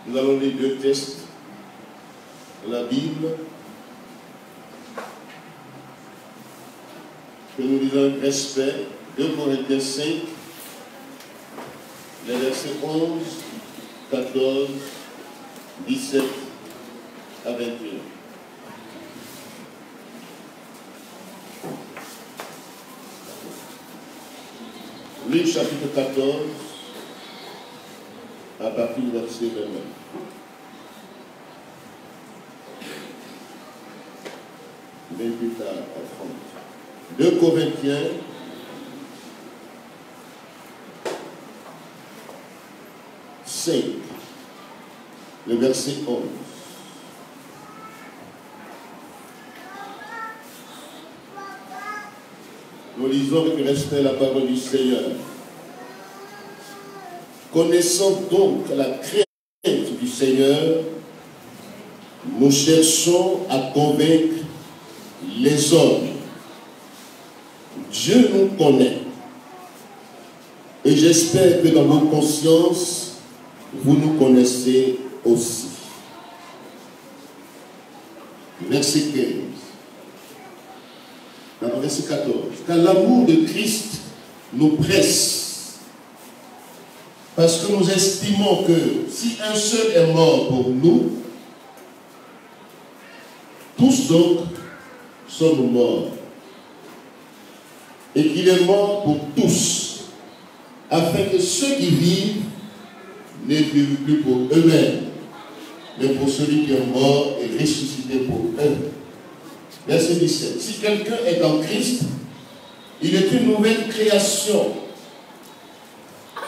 Nous allons lire deux textes de la Bible que nous lisons avec respect. 2 Corinthiens 5, les versets 11, 14, 17 à 21. Luc chapitre 14, à partir du verset 29. Même plus tard, à 30. 2 Corinthiens 5, le verset 11. Nous lisons avec respect la parole du Seigneur. Connaissant donc la crainte du Seigneur, nous cherchons à convaincre les hommes. Dieu nous connaît. Et j'espère que dans vos consciences, vous nous connaissez aussi. Verset 15. Verset 14. Car l'amour de Christ nous presse, parce que nous estimons que si un seul est mort pour nous, tous donc sommes morts. Et qu'il est mort pour tous, afin que ceux qui vivent ne vivent plus pour eux-mêmes, mais pour celui qui est mort et ressuscité pour eux. Verset 17. Si quelqu'un est en Christ, il est une nouvelle création.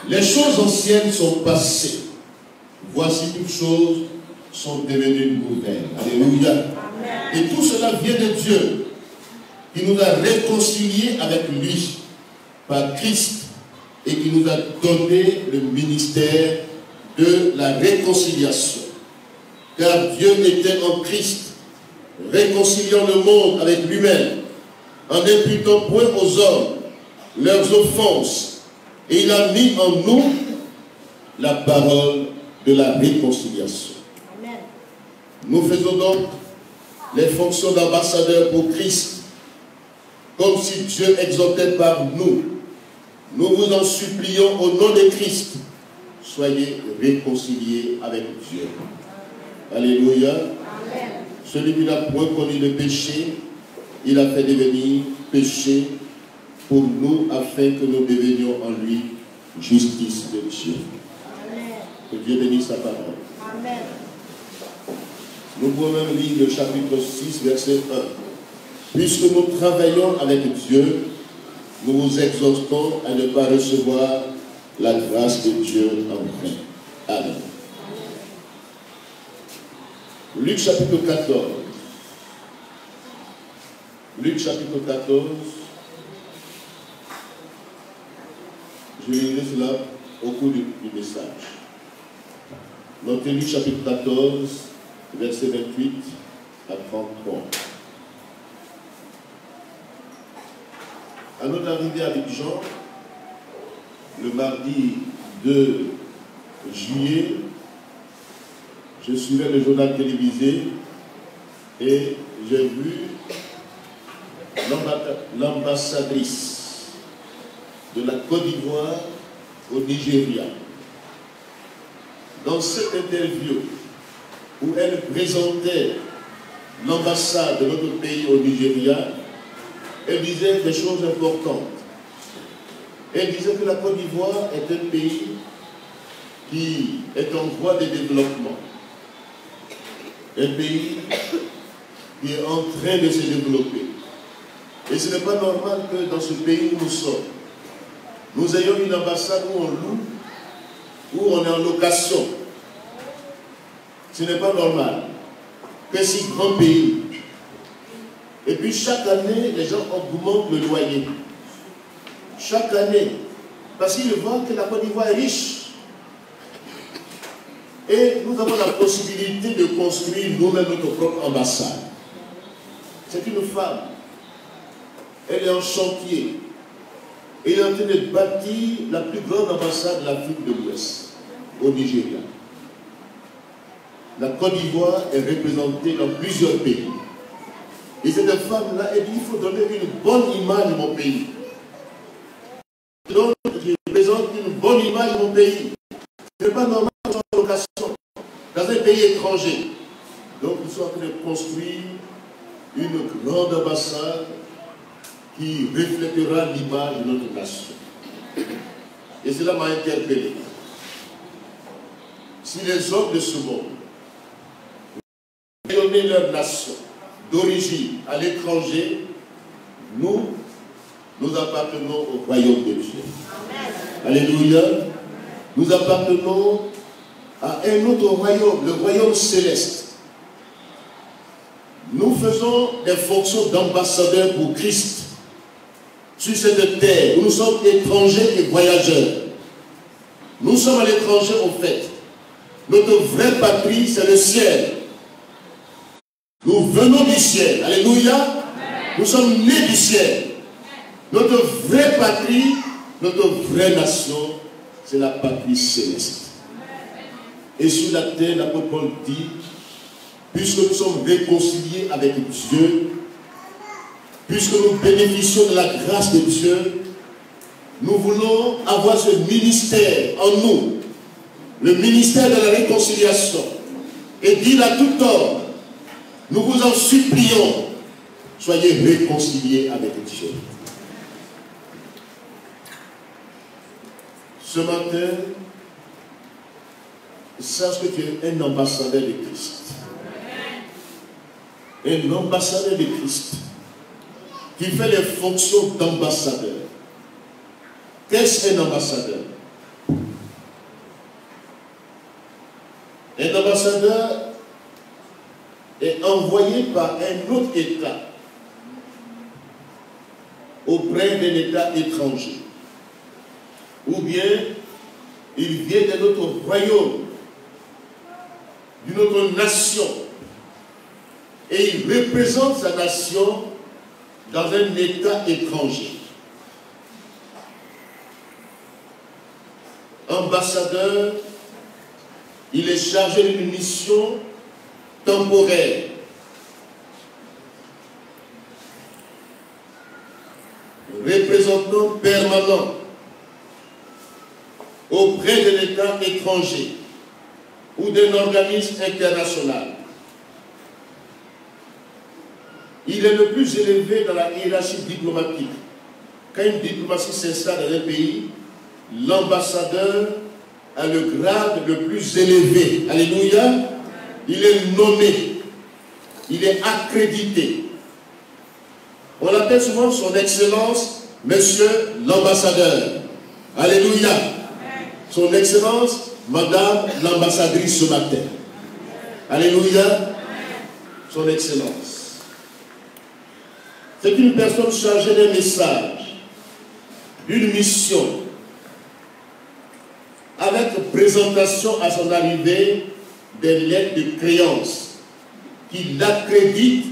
Les choses anciennes sont passées. Voici toutes choses sont devenues nouvelles. Alléluia. Amen. Et tout cela vient de Dieu, qui nous a réconciliés avec lui par Christ et qui nous a donné le ministère de la réconciliation. Car Dieu était en Christ, réconciliant le monde avec lui-même, en n'imputant point aux hommes leurs offenses, et il a mis en nous la parole de la réconciliation. Amen. Nous faisons donc les fonctions d'ambassadeurs pour Christ, comme si Dieu exhortait par nous. Nous vous en supplions au nom de Christ, soyez réconciliés avec Dieu. Alléluia. Amen. Celui qui n'a point connu le péché, il a fait devenir péché pour nous, afin que nous devenions en lui justice de Dieu. Amen. Que Dieu bénisse sa parole. Amen. Nous pouvons même lire le chapitre 6, verset 1. Puisque nous travaillons avec Dieu, nous vous exhortons à ne pas recevoir la grâce de Dieu en vain. Amen. Luc chapitre 14. Luc chapitre 14. Je lirai cela au cours du message. Notez Luc chapitre 14, verset 28 à 33. À notre arrivée à Abidjan, le mardi 2 juillet, je suivais le journal télévisé et j'ai vu l'ambassadrice de la Côte d'Ivoire au Nigeria. Dans cette interview où elle présentait l'ambassade de notre pays au Nigeria, elle disait des choses importantes. Elle disait que la Côte d'Ivoire est un pays qui est en voie de développement. Un pays qui est en train de se développer. Et ce n'est pas normal que dans ce pays où nous sommes, nous ayons une ambassade où on loue, où on est en location. Ce n'est pas normal que si grand pays. Et puis chaque année, les gens augmentent le loyer. Chaque année. Parce qu'ils voient que la Côte d'Ivoire est riche. Et nous avons la possibilité de construire nous-mêmes notre propre ambassade. C'est une femme. Elle est en chantier. Et elle est en train de bâtir la plus grande ambassade de l'Afrique de l'Ouest, au Nigeria. la Côte d'Ivoire est représentée dans plusieurs pays. Et cette femme-là, elle dit, il faut donner une bonne image de mon pays. Donc, je présente une bonne image de mon pays. Ce n'est pas normal qu'on soit en location dans un pays étranger. Donc, nous sommes en train de construire une grande ambassade qui reflètera l'image de notre nation. Et cela m'a interpellé. Si les hommes de ce monde rayonnaient leur nation d'origine à l'étranger, nous appartenons au royaume de Dieu. Alléluia. Nous appartenons à un autre royaume, le royaume céleste. Nous faisons des fonctions d'ambassadeurs pour Christ sur cette terre où nous sommes étrangers et voyageurs. Nous sommes à l'étranger au fait. Notre vraie patrie, c'est le ciel. Nous venons du ciel. Alléluia. Amen. Nous sommes nés du ciel. Notre vraie patrie, notre vraie nation, c'est la patrie céleste. Et sur la terre, l'apôtre Paul dit, puisque nous sommes réconciliés avec Dieu, puisque nous bénéficions de la grâce de Dieu, nous voulons avoir ce ministère en nous, le ministère de la réconciliation, et dire à tout homme, nous vous en supplions, soyez réconciliés avec Dieu. Ce matin, sache que tu es un ambassadeur de Christ. Un ambassadeur de Christ qui fait les fonctions d'ambassadeur. Qu'est-ce qu'un ambassadeur? Un ambassadeur est envoyé par un autre État auprès d'un État étranger. Ou bien il vient d'un autre royaume, d'une autre nation, et il représente sa nation dans un État étranger. Ambassadeur, il est chargé d'une mission temporaire. Représentant permanent auprès d'un État étranger ou d'un organisme international. Il est le plus élevé dans la hiérarchie diplomatique. Quand une diplomatie s'installe dans un pays, l'ambassadeur a le grade le plus élevé. Alléluia. Il est nommé. Il est accrédité. On l'appelle souvent son Excellence, Monsieur l'ambassadeur. Alléluia. Son Excellence, Madame l'ambassadrice ce matin. Alléluia. Son Excellence. C'est une personne chargée d'un message, d'une mission, avec présentation à son arrivée des lettres de créance qui l'accréditent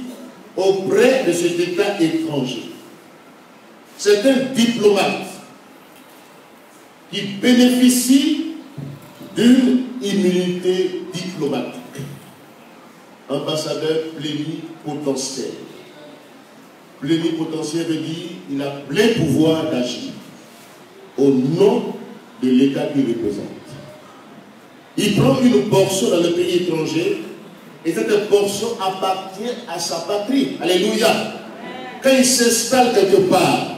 auprès de cet État étranger. C'est un diplomate qui bénéficie d'une immunité diplomatique. Ambassadeur plénipotentiaire. Plénipotentiaire veut dire qu'il a plein pouvoir d'agir au nom de l'État qu'il représente. Il prend une portion dans le pays étranger et cette portion appartient à sa patrie. Alléluia. Quand il s'installe quelque part,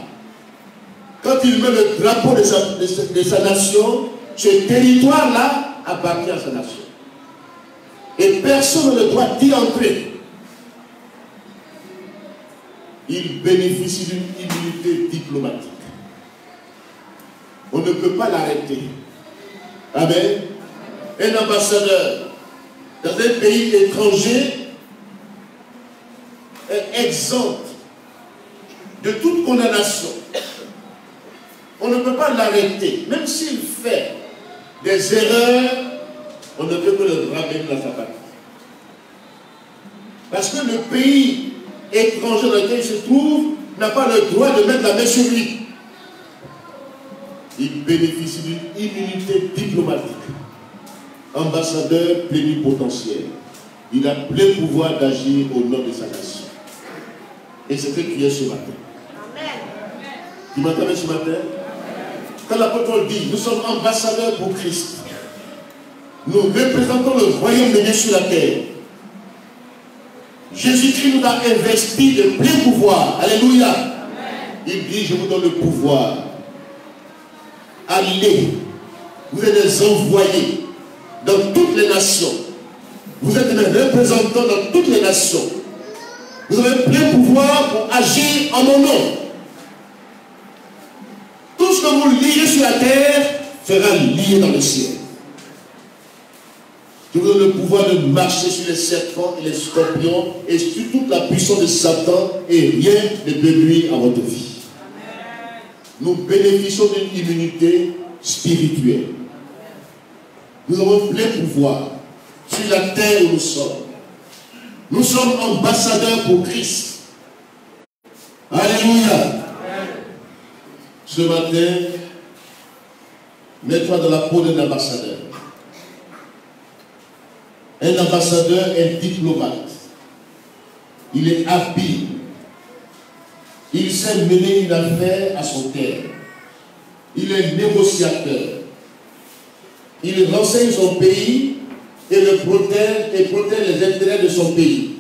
quand il met le drapeau de sa nation, ce territoire-là appartient à sa nation. Et personne n'a le droit d'y entrer. Il bénéficie d'une immunité diplomatique. On ne peut pas l'arrêter. Amen. Un ambassadeur dans un pays étranger est exempt de toute condamnation. On ne peut pas l'arrêter. Même s'il fait des erreurs, on ne peut que le ramener dans sa patrie. Parce que le pays étranger dans lequel il se trouve n'a pas le droit de mettre la main sur lui. Il bénéficie d'une immunité diplomatique. ambassadeur plénipotentiaire. Il a plein pouvoir d'agir au nom de sa nation. Et c'est ce qui est ce matin. Amen. Tu m'entends ce matin? Quand l'apôtre Paul dit, nous sommes ambassadeurs pour Christ. Nous représentons le royaume de Dieu sur la terre. Jésus-Christ nous a investis de plein pouvoir. Alléluia. Amen. Il dit, je vous donne le pouvoir. Allez. Vous êtes des envoyés dans toutes les nations. Vous êtes des représentants dans toutes les nations. Vous avez plein pouvoir pour agir en mon nom. Tout ce que vous liez sur la terre sera lié dans le ciel. Je vous donne le pouvoir de marcher sur les serpents et les scorpions et sur toute la puissance de Satan et rien ne peut nuire à votre vie. Amen. Nous bénéficions d'une immunité spirituelle. Nous avons plein pouvoir sur la terre où nous sommes. Nous sommes ambassadeurs pour Christ. Alléluia. Amen. Ce matin, mets-toi dans la peau d'un ambassadeur. Un ambassadeur est diplomate. Il est habile. Il sait mener une affaire à son terme. Il est négociateur. Il renseigne son pays et le protège les intérêts de son pays.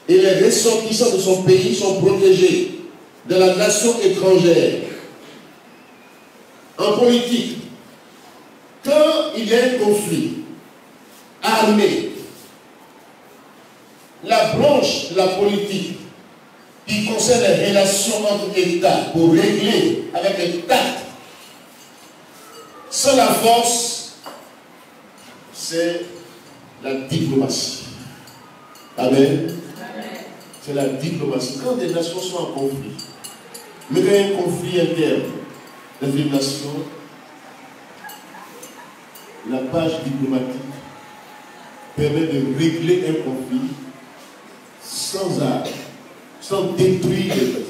Et les ressortissants de son pays sont protégés de la nation étrangère. En politique, quand il y a un conflit armé, la branche de la politique qui concerne les relations entre États pour régler avec un tact, sans la force, c'est la diplomatie. Amen. C'est la diplomatie. Quand des nations sont en conflit, mais quand il y a un conflit interne dans une nation, la page diplomatique permet de régler un conflit sans armes, sans détruire les pays.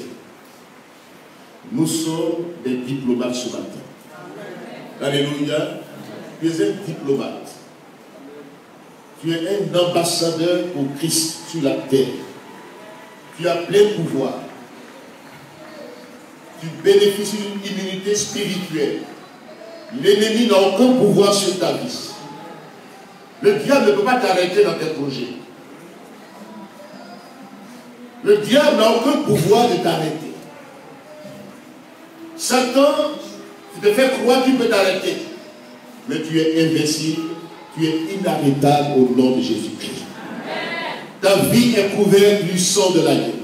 Nous sommes des diplomates ce matin. Alléluia. Tu es un diplomate. Tu es un ambassadeur pour Christ sur la terre. Tu as plein pouvoir. Tu bénéficies d'une immunité spirituelle. L'ennemi n'a aucun pouvoir sur ta vie. Le diable ne peut pas t'arrêter dans tes projets. Le diable n'a aucun pouvoir de t'arrêter. Satan, tu te fais croire qu'il peut t'arrêter. Mais tu es invincible, tu es inarrêtable au nom de Jésus-Christ. Ta vie est couverte du sang de l'agneau.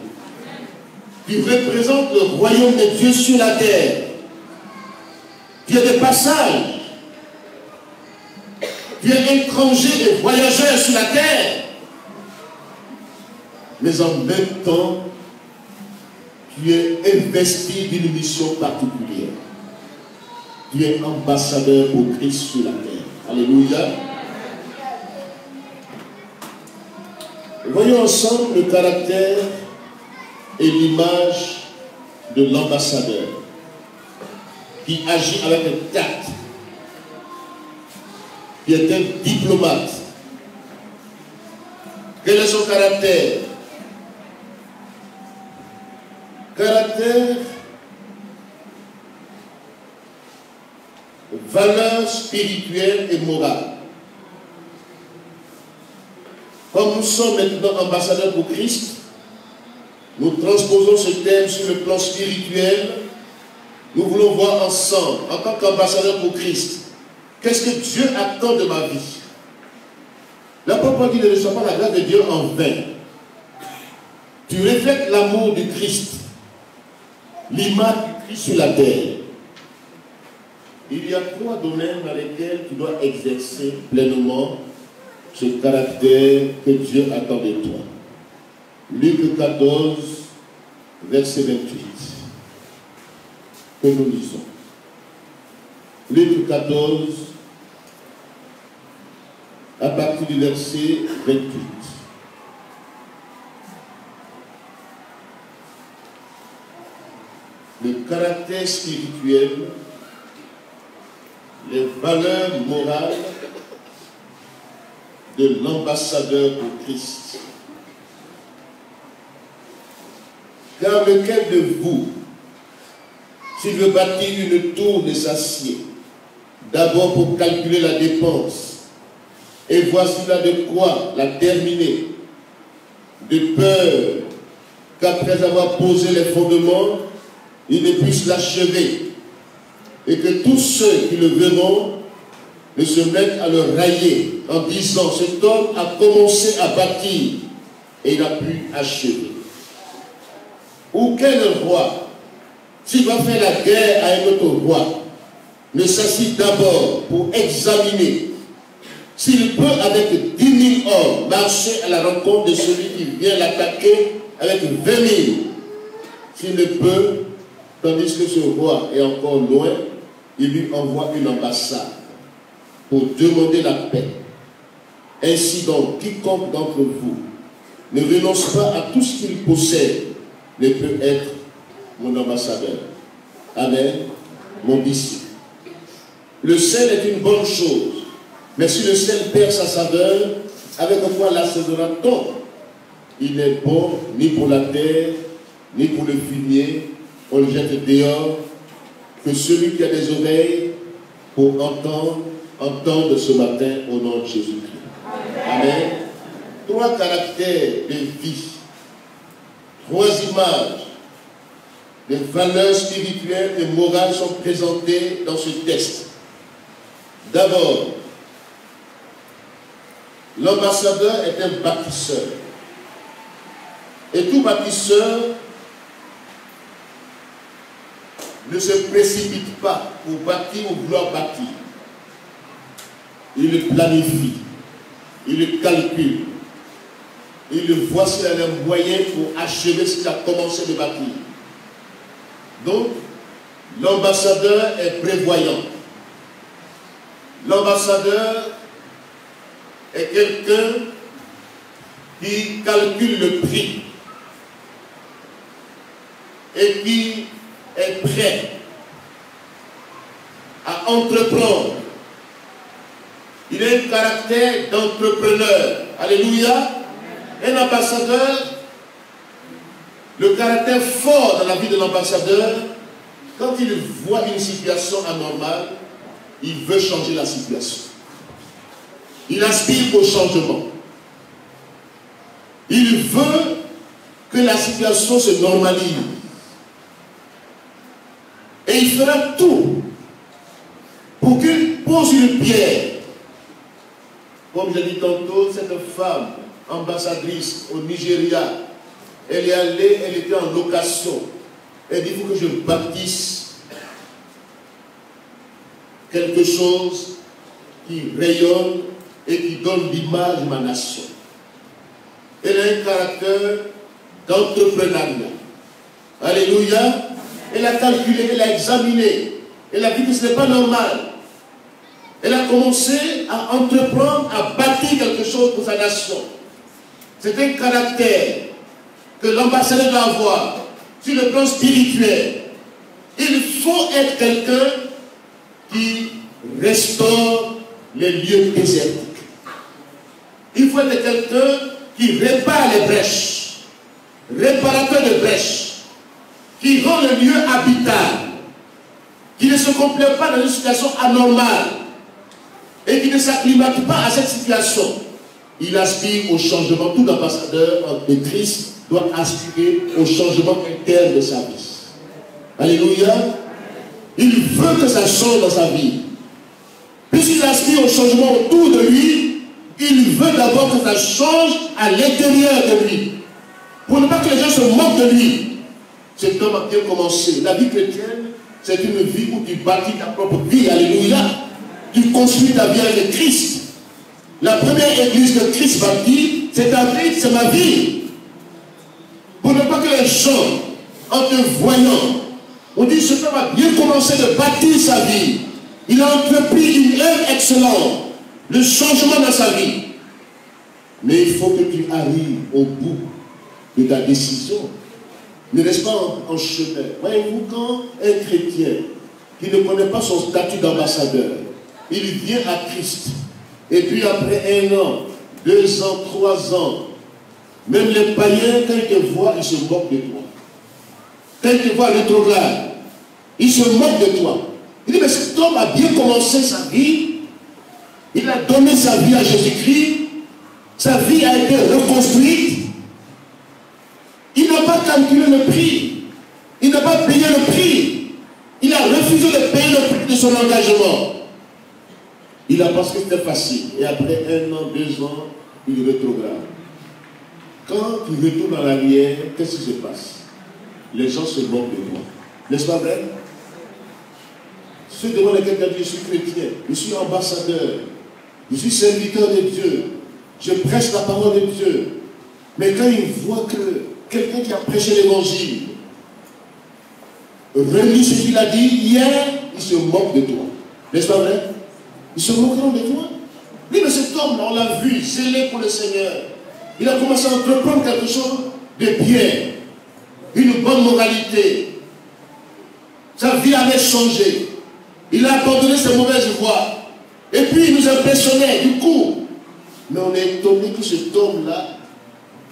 Tu représentes le royaume de Dieu sur la terre. Tu es de passage. Tu es étranger et voyageur sur la terre. Mais en même temps, tu es investi d'une mission particulière. Tu es ambassadeur pour Christ sur la terre. Alléluia. Voyons ensemble le caractère et l'image de l'ambassadeur qui agit avec un tact, qui est un diplomate. Quel est son caractère? Caractère, valeur spirituelle et morale. Comme nous sommes maintenant ambassadeurs pour Christ, nous transposons ce thème sur le plan spirituel. Nous voulons voir ensemble, en tant qu'ambassadeurs pour Christ, qu'est-ce que Dieu attend de ma vie. L'apôtre dit ne reçois pas la grâce de Dieu en vain. Tu reflètes l'amour du Christ, l'image du Christ sur la terre. Il y a 3 domaines dans lesquels tu dois exercer pleinement ce caractère que Dieu attend de toi. Luc 14, verset 28. Que nous lisons. Luc 14, à partir du verset 28. Le caractère spirituel, les valeurs morales de l'ambassadeur pour Christ. Car lequel de vous, s'il veut bâtir une tour ne s'assied, d'abord pour calculer la dépense, et voir s'il a de quoi la terminer, de peur qu'après avoir posé les fondements, il ne puisse l'achever, et que tous ceux qui le verront ne se mettent à le railler en disant: cet homme a commencé à bâtir et il a pu achever. Ou quel roi, s'il va faire la guerre à un autre roi, ne s'assied d'abord pour examiner s'il peut avec 10 000 hommes marcher à la rencontre de celui qui vient l'attaquer avec 20 000. S'il ne peut, tandis que ce roi est encore loin, il lui envoie une ambassade pour demander la paix. Ainsi donc, quiconque d'entre vous ne renonce pas à tout ce qu'il possède ne peut être mon ambassadeur. Amen. Mon disciple. Le sel est une bonne chose, mais si le sel perd sa saveur, avec quoi l'assaisonnera-t-on? Il n'est bon ni pour la terre, ni pour le fumier, on le jette dehors. Que celui qui a des oreilles pour entendre, entende ce matin au nom de Jésus-Christ. Amen. 3 caractères de vie, 3 images, des valeurs spirituelles et morales sont présentées dans ce texte. D'abord, l'ambassadeur est un bâtisseur. Et tout bâtisseur ne se précipite pas pour bâtir ou vouloir bâtir. Il le planifie, il le calcule, il voit s'il a les moyens pour achever ce qu'il a commencé de bâtir. Donc, l'ambassadeur est prévoyant. L'ambassadeur est quelqu'un qui calcule le prix et qui est prêt à entreprendre. Il a un caractère d'entrepreneur. Alléluia. Un ambassadeur, le caractère fort dans la vie de l'ambassadeur, quand il voit une situation anormale, il veut changer la situation. Il aspire au changement. Il veut que la situation se normalise. Et il fera tout pour qu'il pose une pierre. Comme je dis tantôt, cette femme ambassadrice au Nigeria, elle est allée, elle était en location. Elle dit: il faut que je bâtisse quelque chose qui rayonne et qui donne l'image de ma nation. Elle a un caractère d'entrepreneuriat. Alléluia. Elle a calculé, elle a examiné. Elle a vu que ce n'est pas normal. Elle a commencé à entreprendre, à bâtir quelque chose pour sa nation. C'est un caractère que l'ambassadeur doit avoir sur le plan spirituel. Il faut être quelqu'un qui restaure les lieux désertiques. Il faut être quelqu'un qui répare les brèches, réparateur de brèches, qui rend le lieu habitable, qui ne se complaît pas dans une situation anormale et qui ne s'acclimate pas à cette situation. Il aspire au changement. Tout ambassadeur de Christ doit aspirer au changement interne de sa vie. Alléluia. Il veut que ça change dans sa vie. Puisqu'il aspire au changement autour de lui, il veut d'abord que ça change à l'intérieur de lui. Pour ne pas que les gens se moquent de lui. Cet homme a bien commencé. La vie chrétienne, c'est une vie où tu bâtis ta propre vie. Alléluia. Tu construis ta vie avec Christ. La première église que Christ bâtit, c'est ta vie, c'est ma vie. Pour ne pas que les gens, en te voyant, on dit: cet homme a bien commencé de bâtir sa vie. Il a entrepris une œuvre excellente, le changement dans sa vie. Mais il faut que tu arrives au bout de ta décision. Ne reste pas en chemin. Voyez-vous, quand un chrétien qui ne connaît pas son statut d'ambassadeur, il vient à Christ, et puis après 1 an, 2 ans, 3 ans. Même les païens, quand ils te voient, ils se moquent de toi. Quand ils te voient rétrograde, ils se moquent de toi. Il dit, mais cet homme a bien commencé sa vie. Il a donné sa vie à Jésus-Christ. Sa vie a été reconstruite. Il n'a pas calculé le prix. Il n'a pas payé le prix. Il a refusé de payer le prix de son engagement. Il a pensé que c'était facile. Et après 1 an, 2 ans, il rétrograde. Quand tu retournes en arrière, qu'est-ce qui se passe? Les gens se moquent de toi. N'est-ce pas vrai? Ceux devant lesquels tu as dit, je suis chrétien, je suis ambassadeur, je suis serviteur de Dieu, je prêche la parole de Dieu. Mais quand ils voient que quelqu'un qui a prêché l'évangile relit ce qu'il a dit hier, ils se moquent de toi. N'est-ce pas vrai? Ils se moqueront de toi. Oui, mais cet homme, on l'a vu, zélé pour le Seigneur. Il a commencé à entreprendre quelque chose de bien, une bonne moralité. Sa vie avait changé. Il a abandonné ses mauvaises voies. Et puis il nous impressionnait, du coup. Mais on est étonné que cet homme-là,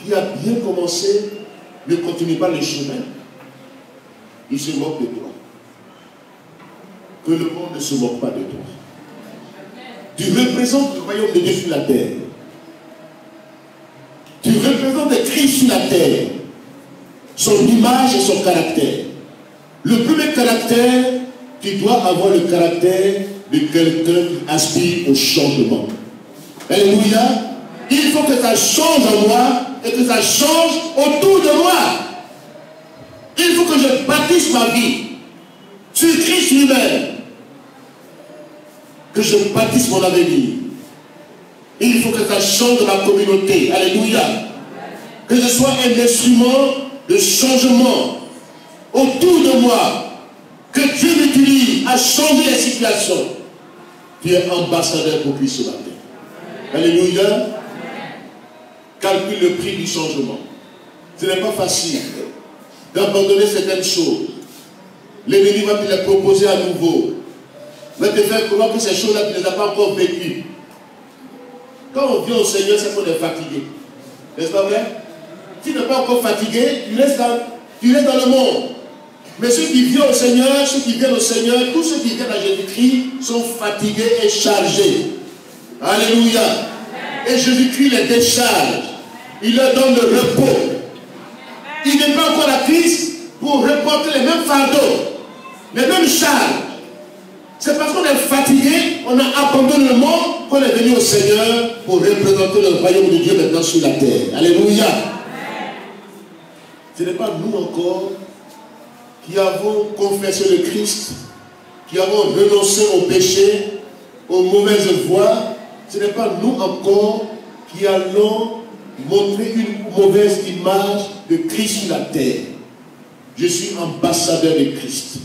qui a bien commencé, ne continue pas le chemin. Il se moque de toi. Que le monde ne se moque pas de toi. Tu représentes le royaume de Dieu sur la terre. Tu représentes Christ sur la terre. Son image et son caractère. Le premier caractère, tu dois avoir le caractère de quelqu'un qui aspire au changement. Alléluia. Il faut que ça change en moi et que ça change autour de moi. Il faut que je bâtisse ma vie sur Christ lui-même. Que je bâtisse mon avenir. Il faut que ça change dans ma communauté. Alléluia. Que je sois un instrument de changement autour de moi. Que Dieu m'utilise à changer les situations. Tu es ambassadeur pour Christ ce matin. Alléluia. Calcule le prix du changement. Ce n'est pas facile d'abandonner certaines choses. L'ennemi va te les proposer à nouveau. Va te faire croire que ces choses-là, tu ne les as pas encore vécues. Quand on vient au Seigneur, c'est qu'on est fatigué. N'est-ce pas vrai? Si tu n'es pas encore fatigué, tu restes dans le monde. Mais ceux qui viennent au Seigneur, tous ceux qui viennent à Jésus-Christ sont fatigués et chargés. Alléluia. Et Jésus-Christ les décharge. Il leur donne le repos. Il n'est pas encore à Christ pour reporter les mêmes fardeaux, les mêmes charges. C'est parce qu'on est fatigué, on a abandonné le monde, qu'on est venu au Seigneur pour représenter le royaume de Dieu maintenant sur la terre. Alléluia. Ce n'est pas nous encore qui avons confessé le Christ, qui avons renoncé au péché, aux mauvaises voies. Ce n'est pas nous encore qui allons montrer une mauvaise image de Christ sur la terre. Je suis ambassadeur de Christ.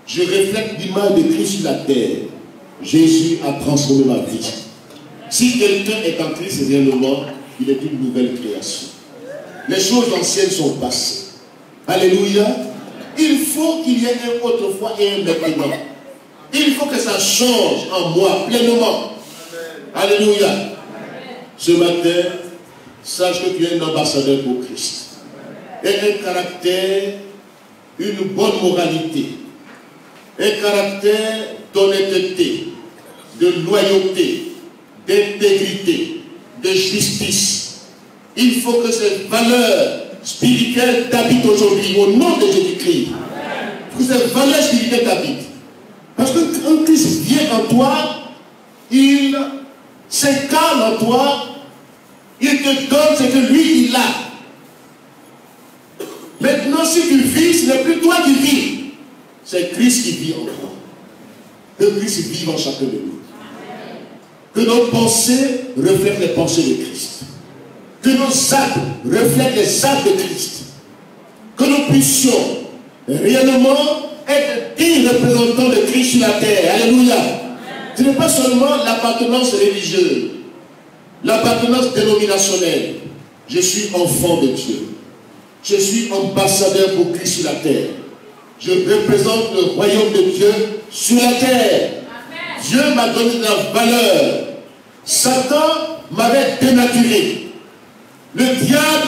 Je reflète l'image de Christ sur la terre. Jésus a transformé ma vie. Si quelqu'un est en Christ réellement, il est une nouvelle création. Les choses anciennes sont passées. Alléluia. Il faut qu'il y ait un autrefois et un maintenant. Il faut que ça change en moi pleinement. Alléluia. Ce matin, sache que tu es un ambassadeur pour Christ. Et un caractère, une bonne moralité, un caractère d'honnêteté, de loyauté, d'intégrité, de justice. Il faut que ces valeurs spirituelles t'habitent aujourd'hui au nom de Jésus-Christ. Que ces valeurs spirituelles t'habitent. Parce que quand Christ vient en toi, il s'incarne en toi, il te donne ce que lui il a. Maintenant, si tu vis, ce n'est plus toi qui vis, c'est Christ qui vit en toi. Que Christ vive en chacun de nous. Que nos pensées reflètent les pensées de Christ. Que nos actes reflètent les actes de Christ. Que nous puissions réellement être des représentants de Christ sur la terre. Alléluia. Ce n'est pas seulement l'appartenance religieuse, l'appartenance dénominationnelle. Je suis enfant de Dieu. Je suis ambassadeur pour Christ sur la terre. Je représente le royaume de Dieu sur la terre. Amen. Dieu m'a donné de la valeur. Satan m'avait dénaturé. Le diable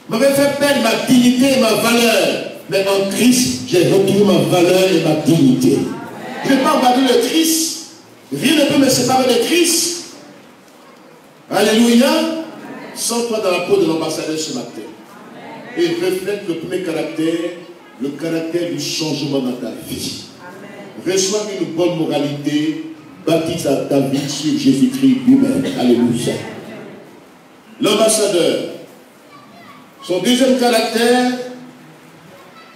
m'avait fait perdre ma dignité et ma valeur. Mais en Christ, j'ai retrouvé ma valeur et ma dignité. Je ne vais pas abandonner le Christ. Rien ne peut me séparer de Christ. Alléluia. Sens-toi dans la peau de l'ambassadeur ce matin. Et reflète le premier caractère, le caractère du changement dans ta vie. Reçois une bonne moralité, baptise ta vie sur Jésus-Christ lui-même. Alléluia. L'ambassadeur, son deuxième caractère,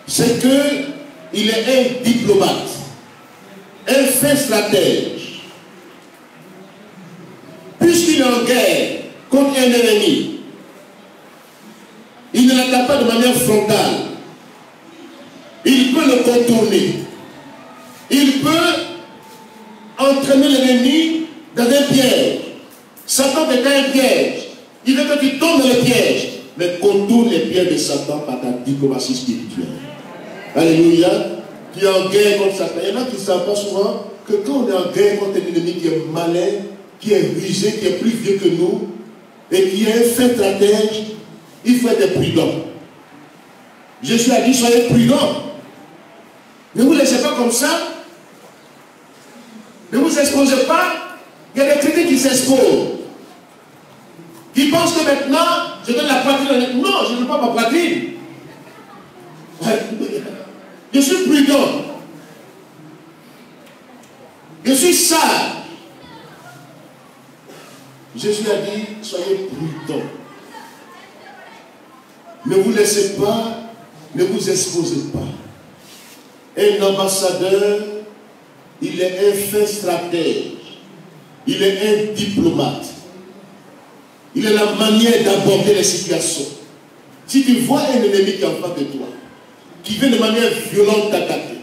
c'est qu'il est un diplomate, un fin stratège. Puisqu'il est en guerre contre un ennemi, il ne l'attaque pas de manière frontale. Il peut le contourner. Il peut entraîner l'ennemi dans un piège. Satan est un piège. Il veut que tu tombes dans le piège. Mais contourne les pièges de Satan par ta diplomatie spirituelle. Alléluia. Tu es en guerre contre Satan. Il y en a qui ne savent pas souvent que quand on est en guerre contre un ennemi qui est malin, qui est rusé, qui est plus vieux que nous, et qui est un fin stratège, il faut être prudent. Jésus a dit, soyez prudents. Ne vous laissez pas comme ça. Ne vous exposez pas. Il y a des chrétiens qui s'exposent. Qui pensent que maintenant, je donne la poitrine. Non, je ne veux pas ma poitrine. Je suis prudent. Je suis sage. Jésus a dit, soyez prudents. Ne vous laissez pas, ne vous exposez pas. Un ambassadeur, il est un fin stratège. Il est un diplomate. Il a la manière d'aborder les situations. Si tu vois un ennemi qui est en face de toi, qui vient de manière violente t'attaquer,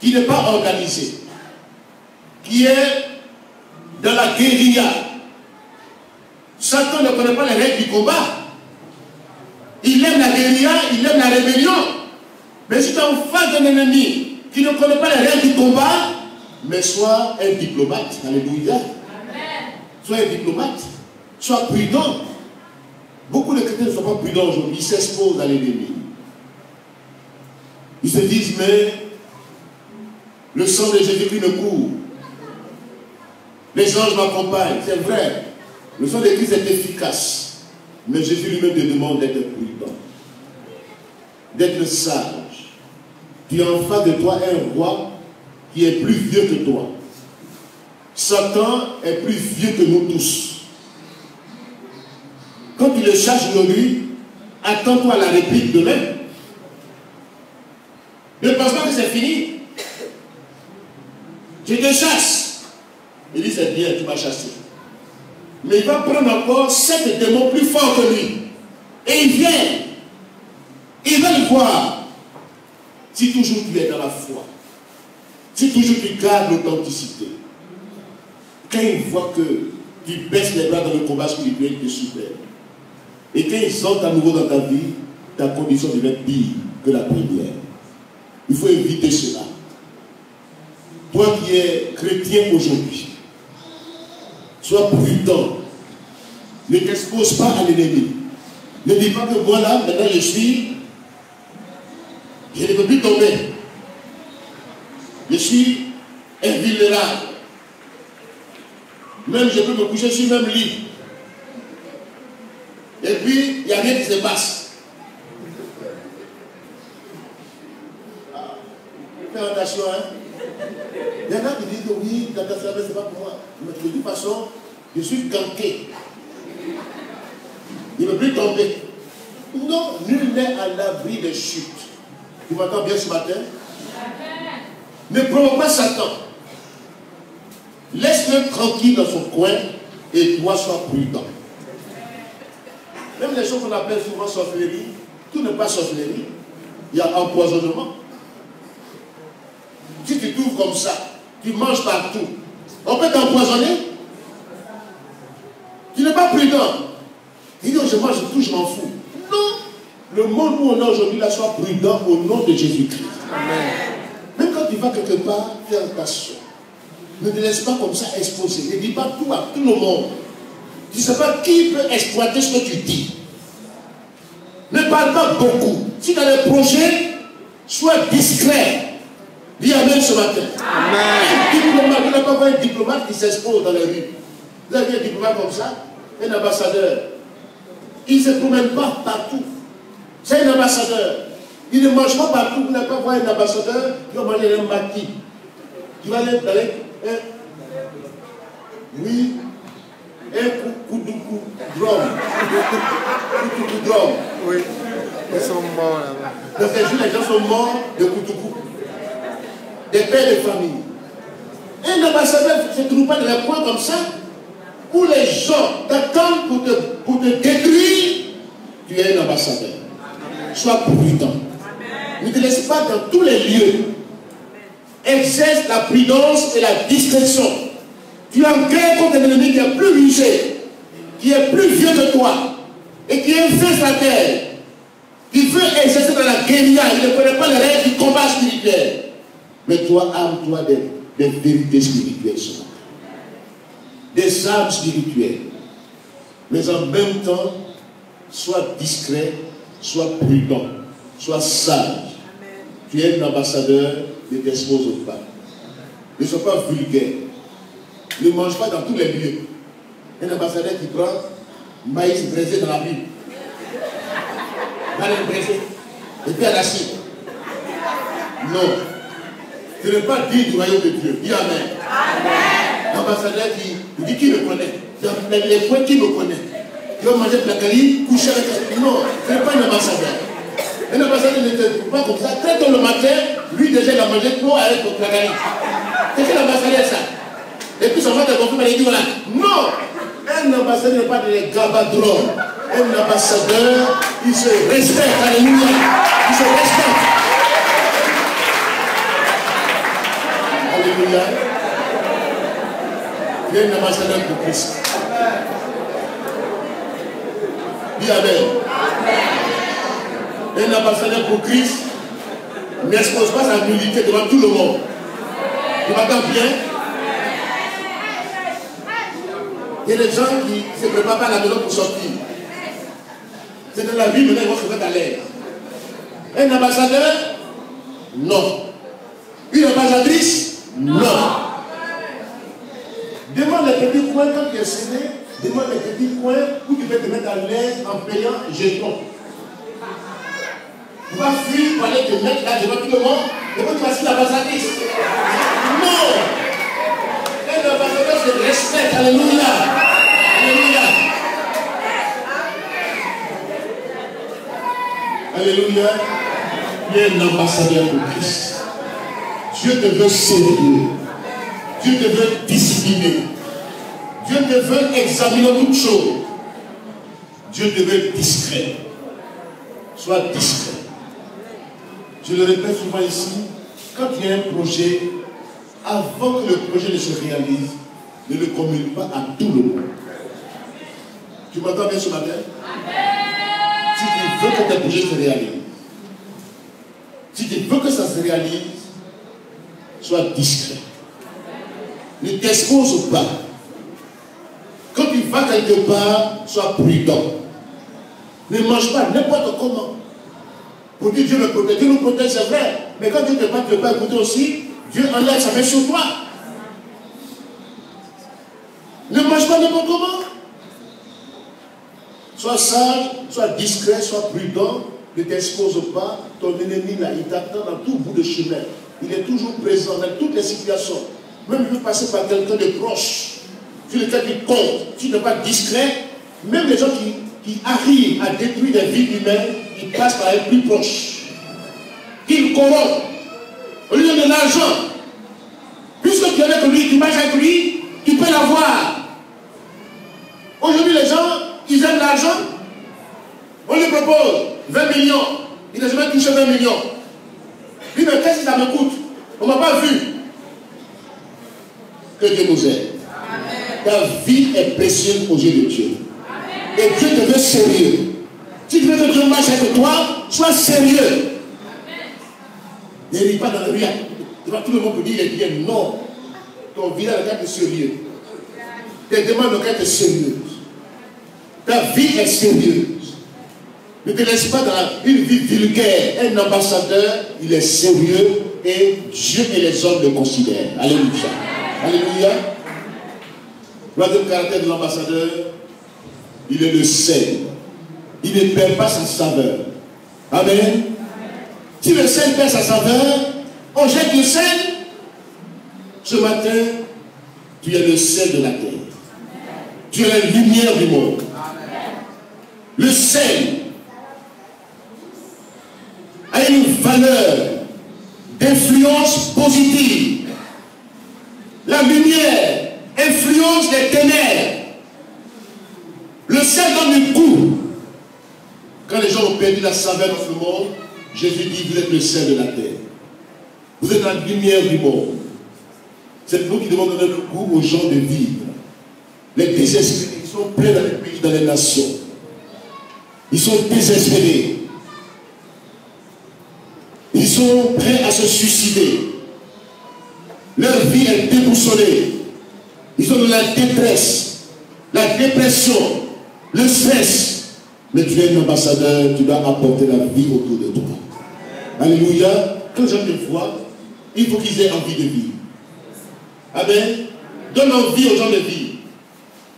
qui n'est pas organisé, qui est dans la guérilla, Satan ne connaît pas les règles du combat. Il aime la guérilla, il aime la rébellion. Mais si tu es en face d'un ennemi qui ne connaît pas les règles du combat, mais sois un diplomate. Alléluia. Amen. Sois un diplomate. Sois prudent. Beaucoup de chrétiens ne sont pas prudents aujourd'hui. Ils s'exposent à l'ennemi. Ils se disent, mais le sang de Jésus-Christ me court. Les anges m'accompagnent. C'est vrai. Le sang de Christ est efficace. Mais Jésus lui-même te demande d'être prudent. D'être sage. Tu as en face de toi un roi qui est plus vieux que toi. Satan est plus vieux que nous tous. Quand tu le cherches aujourd'hui, attends-toi à la réplique demain. Ne pense pas que c'est fini. Je te chasse. Il dit, c'est bien, tu m'as chassé. Mais il va prendre encore 7 démons plus forts que lui. Et il vient. Il va le voir. Si toujours tu es dans la foi. Si toujours tu gardes l'authenticité. Quand il voit que tu baisses les bras dans le combat spirituel, tu es super. Et quand ils sortent à nouveau dans ta vie, ta condition devient pire que la première. Il faut éviter cela. Toi qui es chrétien aujourd'hui, sois prudent. Ne t'expose pas à l'ennemi. Ne dis pas que voilà, maintenant je ne peux plus tomber. Je suis invulnérable. Même je peux me coucher sur le même lit. Et puis, il n'y a rien qui se passe. Fais attention, hein. Il y en a qui disent que oui, la personne, ce n'est pas pour moi. Mais de toute façon, je suis ganté. Il ne peut plus tomber. Non, nul n'est à l'abri des chutes. Tu m'entends bien ce matin? Ne provoque pas Satan. Laisse-le tranquille dans son coin et toi sois prudent. Même les choses qu'on appelle souvent sorcellerie, tout n'est pas sorcellerie. Il y a empoisonnement. Si tu trouves comme ça, tu manges partout, on peut t'empoisonner. Tu n'es pas prudent. Tu dis, je mange tout, je m'en fous. Non. Le monde où on est aujourd'hui, là, sois prudent au nom de Jésus-Christ. Amen. Même quand tu vas quelque part, fais attention. Ne te laisse pas comme ça exposer. Ne dis pas tout à tout le monde. Tu ne sais pas qui peut exploiter ce que tu dis. Ne parle pas beaucoup. Si tu as des projets, sois discret. Dis amen ce matin. Amen. Un diplomate, vous n'avez pas vu un diplomate qui s'expose dans les rues. Vous avez vu un diplomate comme ça? Un ambassadeur. Il ne se promène pas partout. C'est un ambassadeur. Il ne mange pas partout. Vous n'avez pas vu un ambassadeur qui va manger un maquis. Tu vas aller dans les... Oui. Un coup drum. Drum. Oui. Ils sont morts là-bas. Dans ces jours, les gens sont morts de coup. Des pères de famille. Un ambassadeur ne se trouve pas dans les coins comme ça, où les gens t'attendent pour te détruire. Tu es un ambassadeur. Sois prudent. Ne te laisse pas dans tous les lieux. Exerce la prudence et la discrétion. Tu es en guerre contre un ennemi qui est plus rusé, qui est plus vieux que toi, et qui est fait sa terre, qui veut exercer dans la guérilla. Il ne connaît pas les règles du combat spirituel. Mais toi, arme-toi des vérités spirituelles, des armes spirituelles. Mais en même temps, sois discret, sois prudent, sois sage. Tu es un ambassadeur, ne t'expose pas. Ne sois pas vulgaire. Ne mange pas dans tous les lieux. Un ambassadeur qui prend maïs braisé dans la ville. Maïs braisé. Et puis à la suite. Non. Ce n'est pas digne du royaume de Dieu. Dis amen. Amen. L'ambassadeur qui dit qui me connaît. Dans les points qui me connaît. Il va manger placali, coucher avec elle. Non, ce n'est pas un ambassadeur. Un ambassadeur ne te trouve pas comme ça. Très tôt le matin, lui déjà il a mangé trop avec le placali. C'est quel ambassadeur ça? Et puis son frère te confirme et il dit voilà. Non! Un ambassadeur n'est pas des gabadrons. Un ambassadeur, il se respecte. Alléluia. Il se respecte. Alléluia. Il y a un ambassadeur pour Christ. Dis amen. Un ambassadeur pour Christ n'expose pas sa nullité devant tout le monde. Tu m'entends bien? Il y a des gens qui ne se préparent pas à la maison pour sortir. C'est dans la vie, maintenant ils vont se mettre à l'aise. Un ambassadeur? Non. Une ambassadrice? Non. Demande les petits coins quand tu es séné, demande les petits coins où tu peux te mettre à l'aise en payant jeton. Tu vas fuir pour aller te mettre là devant tout le monde, devant tu vas sur l'ambassadrice. Non! Un ambassadeur se respecte. Alléluia. Alléluia. Alléluia. Tu es un ambassadeur pour Christ. Dieu te veut sérieux. Dieu te veut discipliner. Dieu te veut examiner toutes choses. Dieu te veut discret. Sois discret. Je le répète souvent ici, quand il y a un projet, avant que le projet ne se réalise, ne le communique pas à tout le monde. Tu m'entends bien ce matin? Si tu veux que tes projets se réalisent, si tu veux que ça se réalise, sois discret. Ne t'expose pas. Quand tu vas quelque part, sois prudent. Ne mange pas n'importe comment. Pour dire Dieu me protège. Dieu nous protège, c'est vrai. Mais quand Dieu te parle, tu ne peux pas écouter aussi. Dieu enlève sa main sur toi. Ne mange pas n'importe comment. Sois sage, sois discret, sois prudent. Ne t'expose pas. Ton ennemi là, il t'attend dans tout bout de chemin. Il est toujours présent dans toutes les situations. Même il veut passer par quelqu'un de proche. Tu es quelqu'un qui compte. Tu n'es pas discret. Même les gens qui arrivent à détruire des vies humaines, ils passent par un plus proche. Ils corrompent. Au lieu de l'argent, puisque tu es avec lui, tu marches avec lui, tu peux l'avoir. Aujourd'hui, les gens, ils aiment l'argent. On lui propose 20 millions. Il n'a jamais touché 20 millions. Lui, mais qu'est-ce que ça me coûte? On ne m'a pas vu. Que Dieu nous aide. Ta vie est précieuse aux yeux de Dieu. Et Dieu te veut sérieux. Si tu veux que Dieu marche avec toi, sois sérieux. Ne ris pas dans le rien. Devant tout le monde pour dire il est bien. Non. Ton visage doit être sérieux. Tes demandes doivent être sérieuses. Ta vie est sérieuse. Ne te laisse pas dans une vie vulgaire. Un ambassadeur, il est sérieux et Dieu et les hommes le considèrent. Alléluia. Alléluia. Troisième caractère de l'ambassadeur, il est le sel. Il ne perd pas sa saveur. Amen. Si le sel perd sa saveur, on jette le sel. Ce matin, tu es le sel de la terre. Tu es la lumière du monde. Le sel a une valeur d'influence positive. La lumière influence les ténèbres. Le sel donne le goût. Quand les gens ont perdu la saveur dans ce monde, Jésus dit, vous êtes le sel de la terre. Vous êtes la lumière du monde. C'est nous qui devons donner le goût aux gens de vivre. Les désespérés, ils sont pleins dans les pays, dans les nations. Ils sont désespérés. Ils sont prêts à se suicider. Leur vie est déboussolée. Ils sont dans la détresse, la dépression, le stress. Mais tu es un ambassadeur, tu dois apporter la vie autour de toi. Alléluia. Quand les gens te voient, il faut qu'ils aient envie de vivre. Amen. Donne envie aux gens de vivre.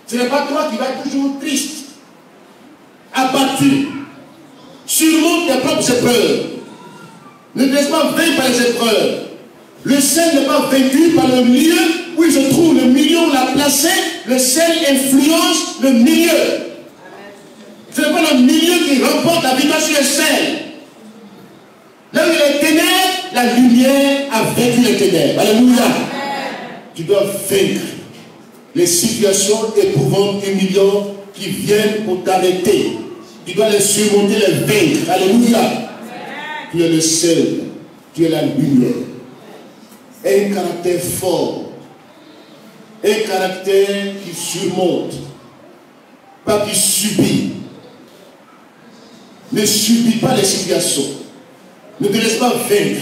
Ce n'est pas toi qui vas être toujours triste, abattu. Surmonte tes propres épreuves. Ne te laisse pas vaincre par les épreuves. Le sel n'est pas vaincu par le milieu où il se trouve. Le milieu où on l'a placé, le sel influence le milieu. Ce n'est pas le milieu qui remporte la victoire sur le sel. Là où il y a les ténèbres, la lumière a vaincu les ténèbres. Alléluia. Tu dois vaincre les situations éprouvantes, humiliantes qui viennent pour t'arrêter. Tu dois les surmonter, les vaincre. Alléluia. Tu es le sel, tu es la lumière. Un caractère fort, un caractère qui surmonte, pas qui subit. Ne subis pas les situations. Ne te laisse pas vaincre.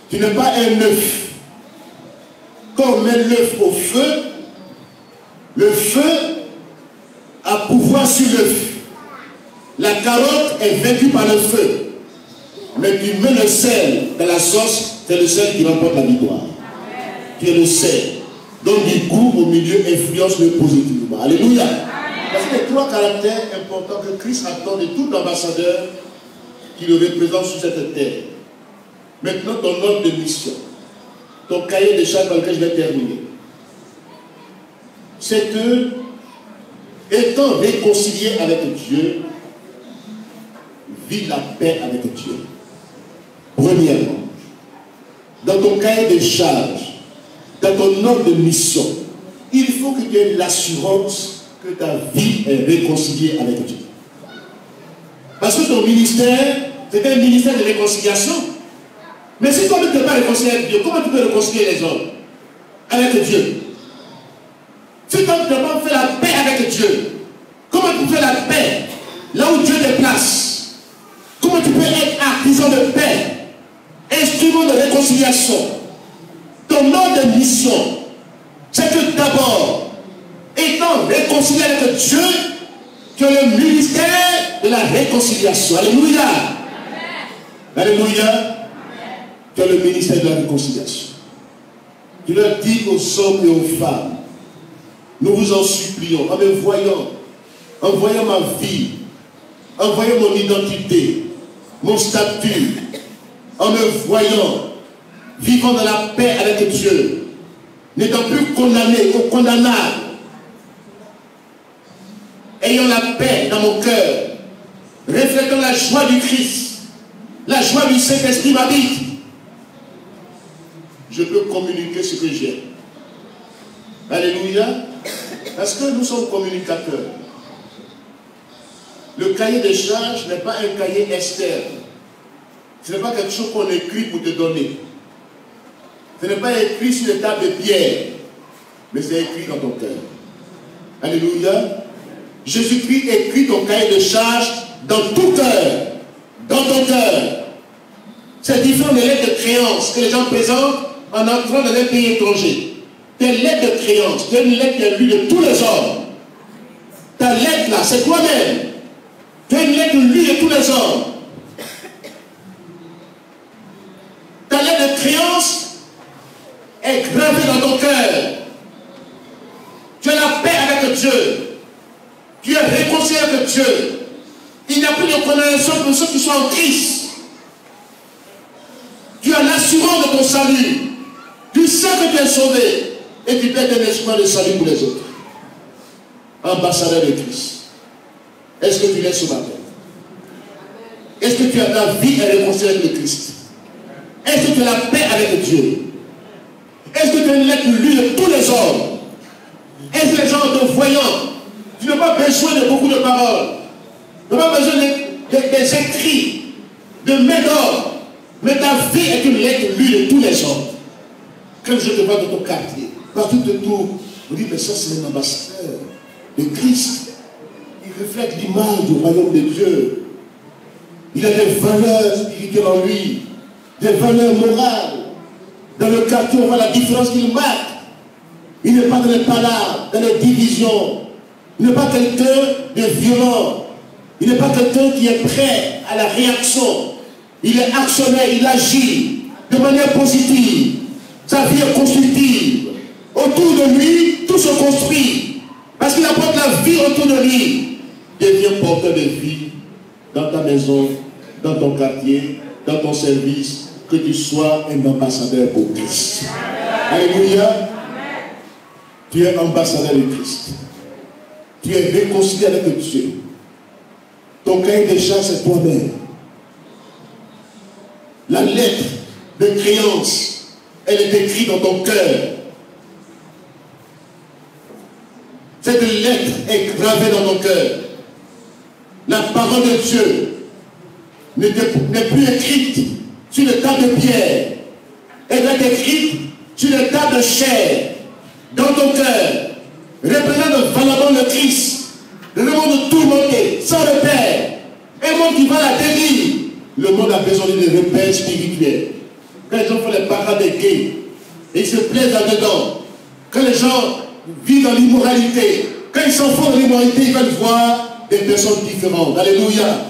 Tu n'es pas un œuf. Quand on met l'œuf au feu, le feu a pouvoir sur l'œuf. La carotte est vaincue par le feu. Mais tu mets le sel dans la sauce, c'est le sel qui remporte la victoire. Tu es le sel. Donne du goût au milieu, influence-le positivement. Alléluia. Parce que les trois caractères importants que Christ attend de tout ambassadeur qui le représente sur cette terre. Maintenant, ton ordre de mission, ton cahier de charges par lequel je vais terminer, c'est que, étant réconcilié avec Dieu, vis la paix avec Dieu. Premièrement, dans ton cahier de charges, dans ton ordre de mission, il faut que tu aies l'assurance que ta vie est réconciliée avec Dieu. Parce que ton ministère, c'est un ministère de réconciliation. Mais si toi ne t'es pas réconcilié avec Dieu, comment tu peux réconcilier les hommes avec Dieu? Si toi ne t'es pas fait la paix avec Dieu, comment tu peux faire la paix là où Dieu te place? Comment tu peux être artisan de paix, instrument de réconciliation? Ton ordre de mission, c'est que d'abord, étant réconcilié avec Dieu, tu as le ministère de la réconciliation. Alléluia. Amen. Alléluia. Tu as le ministère de la réconciliation. Tu leur dis aux hommes et aux femmes, nous vous en supplions, en me voyant, en voyant ma vie, en voyant mon identité, mon statut, en me voyant, vivant dans la paix avec Dieu, n'étant plus condamné ou condamnable, ayant la paix dans mon cœur, reflétant la joie du Christ, la joie du Saint-Esprit m'habite, je peux communiquer ce que j'ai. Alléluia. Parce que nous sommes communicateurs. Le cahier des charges n'est pas un cahier externe. Ce n'est pas quelque chose qu'on écrit pour te donner. Ce n'est pas écrit sur les tables de pierre, mais c'est écrit dans ton cœur. Alléluia. Jésus-Christ écrit ton cahier de charges dans tout cœur. Dans ton cœur. C'est différent des lettres de créance que les gens présentent en entrant dans un pays étranger. Tes lettres de créance, tu as une lettre qui est lue de tous les hommes. c'est toi-même. Tu es une lettre lue de tous les hommes. Ta lettre de créance est gravée dans ton cœur. Tu as la paix avec Dieu. Tu es réconcilié avec Dieu. Il n'y a plus de condamnation pour ceux qui sont en Christ. Tu as l'assurance de ton salut. Tu sais que tu es sauvé. Et tu perds un espoir de salut pour les autres. Ambassadeur de Christ. Est-ce que tu l'es ce matin? Est-ce que tu as la vie et réconcilié avec le Christ? Est-ce que tu as la paix avec Dieu? Est-ce que tu as une lettre lue de tous les hommes? Est-ce que les gens te voyant, tu n'as pas besoin de beaucoup de paroles, tu n'as pas besoin des écrits, de main d'or, mais ta vie est une lettre lue de tous les hommes. Quand je te vois dans ton quartier, partout de tout, on dit, mais ça c'est un ambassadeur de Christ. Il reflète l'image du royaume de Dieu. Il a des valeurs spirituelles en lui, des valeurs morales. Dans le quartier, on voit la différence qu'il marque. Il n'est pas dans les palabres, dans les divisions. Il n'est pas quelqu'un de violent. Il n'est pas quelqu'un qui est prêt à la réaction. Il est actionnaire, il agit de manière positive. Sa vie est constructive. Autour de lui, tout se construit. Parce qu'il apporte la vie autour de lui. Deviens porteur de vie dans ta maison, dans ton quartier, dans ton service. Que tu sois un ambassadeur pour Christ. Alléluia. Tu es ambassadeur de Christ. Tu es réconcilié avec Dieu. Ton cahier de charges, c'est toi-même. La lettre de créance, elle est écrite dans ton cœur. Cette lettre est gravée dans ton cœur. La parole de Dieu n'est plus écrite sur le tas de pierre. Elle est écrite sur le tas de chair. Dans ton cœur, représente valablement le Christ, le monde tourmenté, sans repère, un monde qui va la dérive. Le monde a besoin de repères spirituels. Quand les gens font les parades des gays, et ils se plaisent là-dedans. Quand les gens vivent dans l'immoralité, quand ils s'en font de l'immoralité, ils veulent voir des personnes différentes. Alléluia.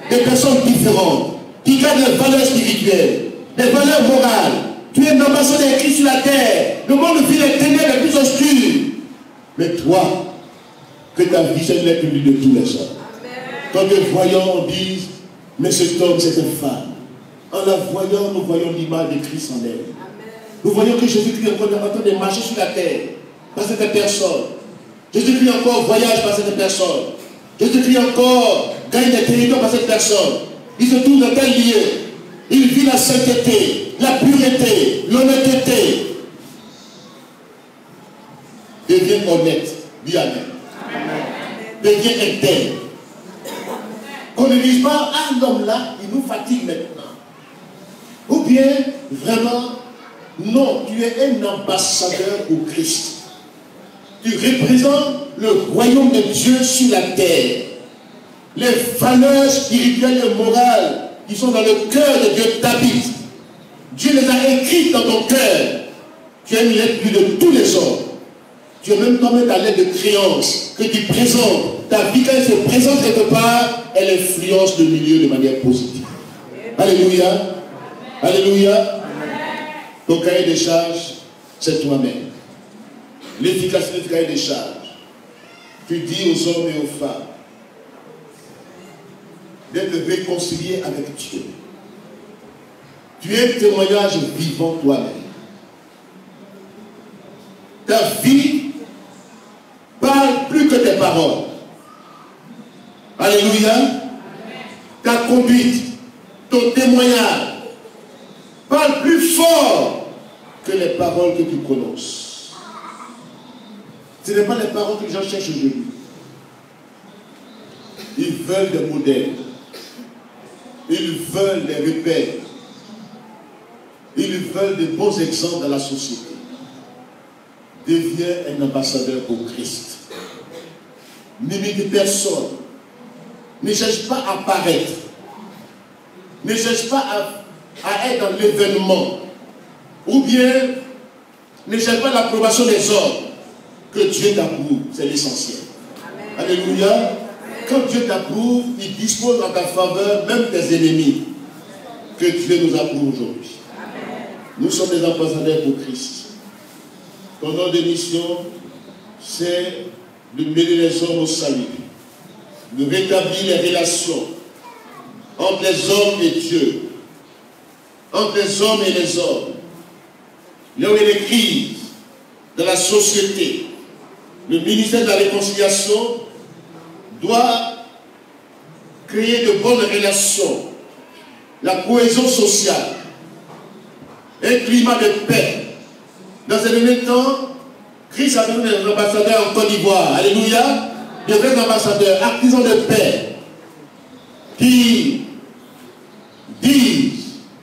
Des personnes différentes, qui gardent des valeurs spirituelles, des valeurs morales. Tu es un ambassadeur de Christ sur la terre. Le monde vit les ténèbres les plus obscures. Mais toi, que ta vie soit l'être de tous les hommes. Quand les voyants disent, mais cet homme, c'est une femme. En la voyant, nous voyons l'image de Christ en elle. Nous voyons que Jésus-Christ est encore en train de marcher sur la terre par cette personne. Jésus-Christ encore voyage par cette personne. Jésus-Christ encore gagne des territoires par cette personne. Il se trouve dans tel lieu. Il vit la sainteté, la pureté, l'honnêteté. Deviens honnête. Dis Amen. Deviens intègre. Qu'on ne dise pas, ah l'homme là, il nous fatigue maintenant. Ou bien, vraiment, non, tu es un ambassadeur au Christ. Tu représentes le royaume de Dieu sur la terre. Les valeurs spirituelles et morales qui sont dans le cœur de Dieu t'habitent. Dieu les a écrites dans ton cœur. Tu as une lettre de tous les hommes. Tu as même toi-même ta lettre de créance que tu présentes. Ta vie, quand elle se présente quelque part, elle influence le milieu de manière positive. Alléluia. Alléluia. Ton cahier de charges, c'est toi-même. L'efficacité du cahier de charges. Tu dis aux hommes et aux femmes d'être réconciliés avec Dieu. Tu es un témoignage vivant toi-même. Ta vie parle plus que tes paroles. Alléluia. Ta conduite, ton témoignage parle plus fort que les paroles que tu prononces. Ce n'est pas les paroles que les gens cherchent aujourd'hui. Ils veulent des modèles. Ils veulent des repères. Ils veulent de bons exemples dans la société. Deviens un ambassadeur pour Christ. N'imite personne. Ne cherche pas à paraître. Ne cherche pas à être dans l'événement. Ou bien, ne cherche pas l'approbation des hommes. Que Dieu t'approuve, c'est l'essentiel. Alléluia. quand Dieu t'approuve, il dispose en ta faveur même tes ennemis. Que Dieu nous approuve aujourd'hui. Nous sommes des ambassadeurs pour Christ. Ton nom de mission, c'est de mener les hommes au salut, de rétablir les relations entre les hommes et Dieu, entre les hommes et les hommes. Là où il y a des crises dans la société, le ministère de la réconciliation doit créer de bonnes relations, la cohésion sociale, un climat de paix. Dans ces derniers temps, Christ a besoin des ambassadeurs en Côte d'Ivoire. Alléluia. Des vrais ambassadeurs, artisans de paix, qui disent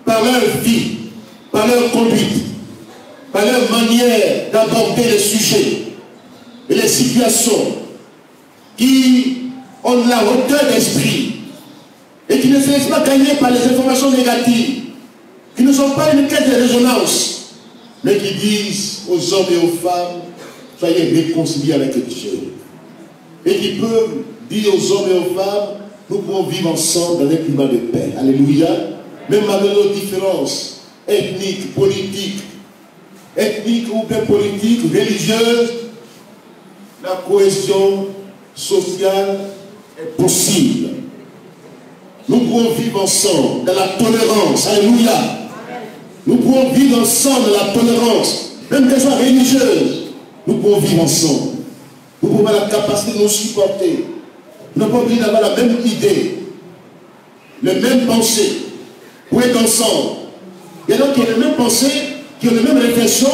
par leur vie, par leur conduite, par leur manière d'aborder les sujets et les situations, qui ont la hauteur d'esprit et qui ne se laissent pas gagner par les informations négatives, qui ne sont pas une quête de résonance, mais qui disent aux hommes et aux femmes, soyez réconciliés avec Dieu. Et qui peuvent dire aux hommes et aux femmes, nous pouvons vivre ensemble dans un climat de paix. Alléluia. Même malgré nos différences ethniques, politiques, ou bien politiques, religieuses, la cohésion sociale est possible. Nous pouvons vivre ensemble dans la tolérance. Alléluia. Nous pouvons vivre ensemble dans la tolérance, même qu'elle soit religieuse. Nous pouvons vivre ensemble. Nous pouvons avoir la capacité de nous supporter. Nous n'avons pas besoin d'avoir la même idée, les mêmes pensées, pour être ensemble. Il y a donc qui ont les mêmes pensées, qui ont les mêmes réflexions,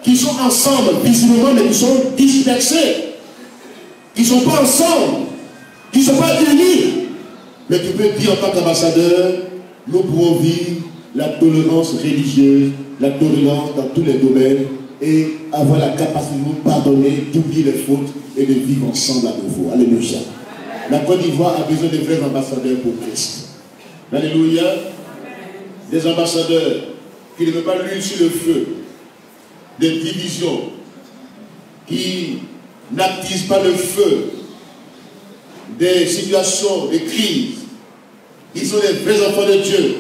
qui sont ensemble visiblement, mais qui sont dispersés, qui ne sont pas ensemble, qui ne sont pas unis. Mais tu peux dire en tant qu'ambassadeur, nous pouvons vivre la tolérance religieuse, la tolérance dans tous les domaines et avoir la capacité de nous pardonner, d'oublier les fautes et de vivre ensemble à nouveau. Alléluia. La Côte d'Ivoire a besoin de vrais ambassadeurs pour Christ. Alléluia. Des ambassadeurs qui ne veulent pas l'huile sur le feu, des divisions qui n'attisent pas le feu, des situations de crise. Ils sont des vrais enfants de Dieu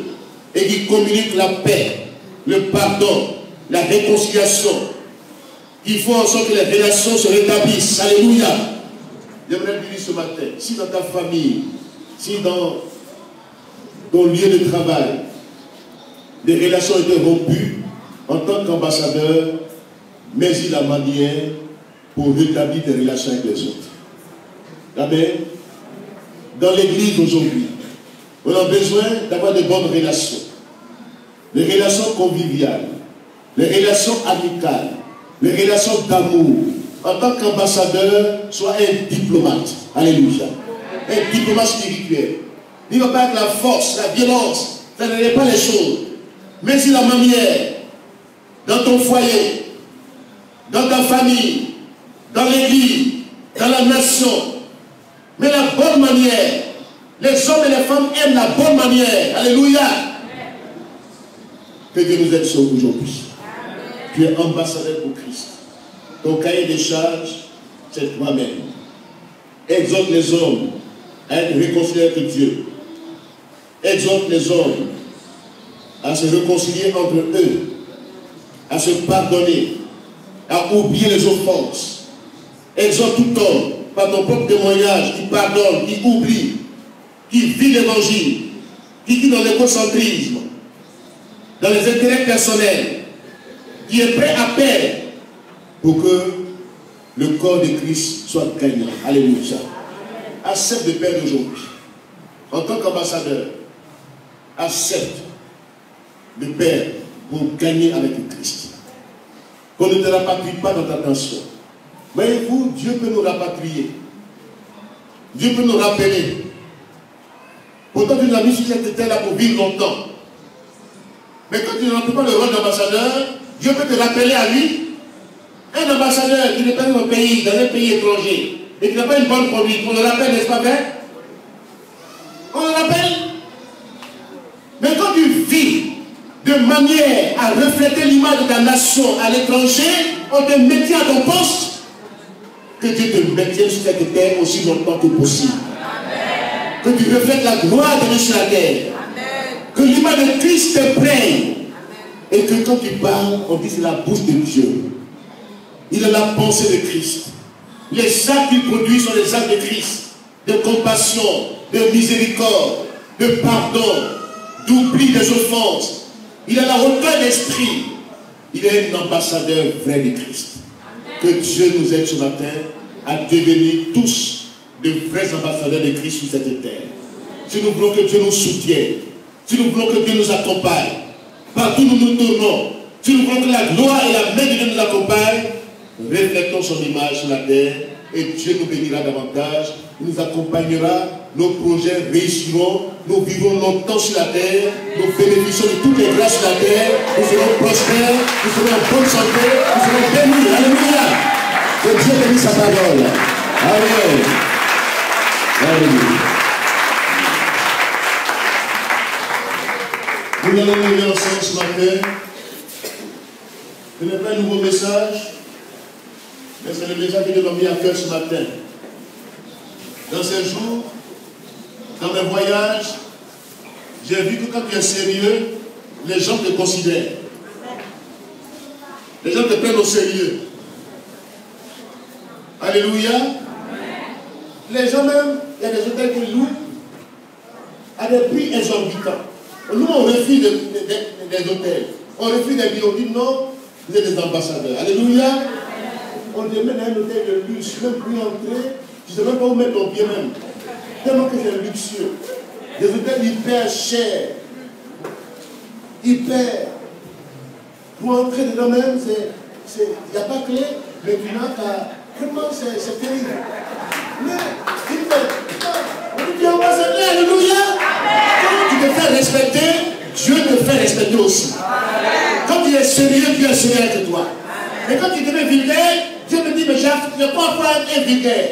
et qui communiquent la paix, le pardon, la réconciliation. Il faut en sorte que les relations se rétablissent. Alléluia. J'aimerais dire ce matin, si dans ta famille, si dans ton lieu de travail, les relations étaient rompues, en tant qu'ambassadeur, mets-y la manière pour rétablir des relations avec les autres. Amen. Dans l'église aujourd'hui, on a besoin d'avoir de bonnes relations. Les relations conviviales, les relations amicales, les relations d'amour. En tant qu'ambassadeur, sois un diplomate. Alléluia. Un diplomate spirituel. Il ne va pas être la force, la violence. Ça ne n'est pas les choses. Mais si la manière, dans ton foyer, dans ta famille, dans l'église, dans la nation, mais la bonne manière. Les hommes et les femmes aiment la bonne manière. Alléluia. Que Dieu nous aide aujourd'hui. Tu es ambassadeur pour Christ. Ton cahier des charges, c'est toi-même. Exhorte les hommes à être réconciliés avec Dieu. Exhorte les hommes à se réconcilier entre eux, à se pardonner, à oublier les offenses. Exhorte tout homme, par ton propre témoignage, qui pardonne, qui oublie, qui vit l'évangile, qui vit dans l'égocentrisme, dans les intérêts personnels, qui est prêt à perdre pour que le corps de Christ soit gagnant. Alléluia. Accepte de perdre aujourd'hui. En tant qu'ambassadeur, accepte de perdre pour gagner avec le Christ. Qu'on ne te rapatrie pas dans ta tension. Voyez-vous, Dieu peut nous rapatrier. Dieu peut nous rappeler. Pourtant, tu nous as mis sur cette terre là pour vivre longtemps. Mais quand tu ne remplis pas le rôle d'ambassadeur, Dieu peut te rappeler à lui. Un ambassadeur qui n'est pas dans un pays étranger, et qui n'a pas une bonne conduite, on le rappelle, n'est-ce pas vrai? On le rappelle. Mais quand tu vis de manière à refléter l'image de ta nation à l'étranger, on te maintient à ton poste, que Dieu te maintienne sur cette terre aussi longtemps que possible. Que tu reflètes la gloire de Dieu sur la terre. Que l'image de Christ te prenne. Et que quand tu parles, on dit c'est la bouche de Dieu. Il a la pensée de Christ. Les actes qu'il produit sont les actes de Christ. De compassion, de miséricorde, de pardon, d'oubli des offenses. Il a la hauteur d'esprit. Il est un ambassadeur vrai de Christ. Que Dieu nous aide ce matin à devenir tous de vrais ambassadeurs de Christ sur cette terre. Si nous voulons que Dieu nous soutienne, si nous voulons que Dieu nous accompagne, partout où nous nous tournons, si nous voulons que la gloire et la main de Dieu nous accompagnent, reflétons son image sur la terre et Dieu nous bénira davantage, il nous accompagnera, nos projets réussiront, nous vivrons longtemps sur la terre, nous bénéficions de toutes les grâces sur la terre, nous serons prospères, nous serons en bonne santé, nous serons bénis. Alléluia. Que Dieu bénisse sa parole. Amen. Alléluia. Nous allons lire ensemble ce matin. Ce n'est pas un nouveau message, mais c'est le message que Dieu m'a mis à cœur ce matin. Dans ces jours, dans mes voyages, j'ai vu que quand tu es sérieux, les gens te considèrent. Les gens te prennent au sérieux. Alléluia. Les gens même, il y a des hôtels qui louent à des prix exorbitants. Nous, on refuse des hôtels. On refuse des billets. On dit non, vous êtes des ambassadeurs. Alléluia. On te met dans un hôtel de luxe, même plus entrer. Tu ne sais même pas où mettre ton pied même. Tellement que c'est luxueux. Des hôtels hyper chers. Hyper. Pour entrer dedans même, il n'y a pas de clé, mais tu n'as qu'à. Vraiment, c'est terrible. Mais, tu es ambassadeur, alléluia. Quand tu te fais respecter, Dieu te fait respecter aussi. Quand tu es sérieux, Dieu est sérieux avec toi. Mais quand tu deviens vulgaire, Dieu te dit, mais je ne peux pas être vulgaire.